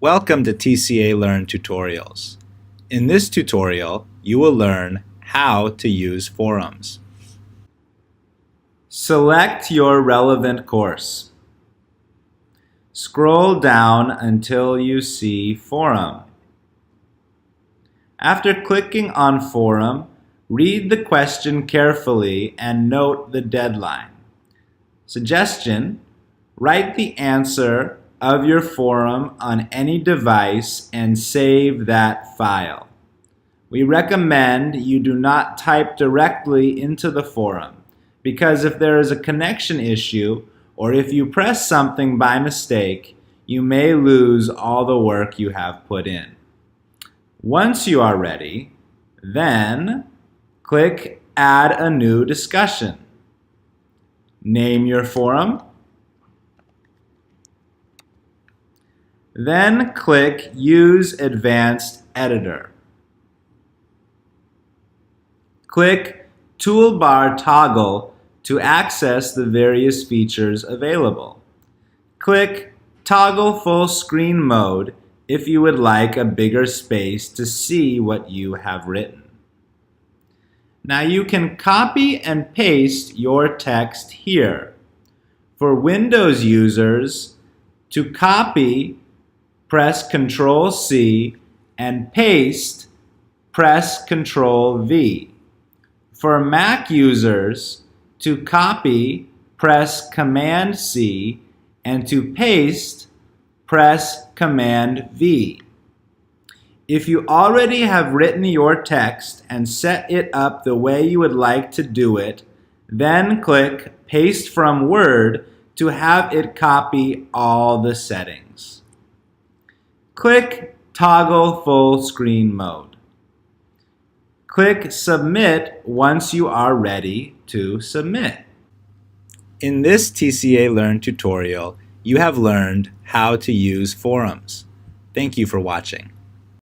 Welcome to TCA Learn Tutorials. In this tutorial, you will learn how to use forums. Select your relevant course. Scroll down until you see Forum. After clicking on Forum, read the question carefully and note the deadline. Suggestion: write the answer of your forum on any device and save that file. We recommend you do not type directly into the forum because if there is a connection issue or if you press something by mistake, you may lose all the work you have put in. Once you are ready, then click Add a new discussion. Name your forum. Then click Use Advanced Editor. Click Toolbar Toggle to access the various features available. Click Toggle Full Screen Mode if you would like a bigger space to see what you have written. Now you can copy and paste your text here. For Windows users, to copy, press Ctrl-C, and paste, press Ctrl-V. For Mac users, to copy, press Command-C, and to paste, press Command-V. If you already have written your text and set it up the way you would like to do it, then click Paste from Word to have it copy all the settings. Click Toggle Full Screen Mode. Click Submit once you are ready to submit. In this TCA Learn tutorial, you have learned how to use forums. Thank you for watching.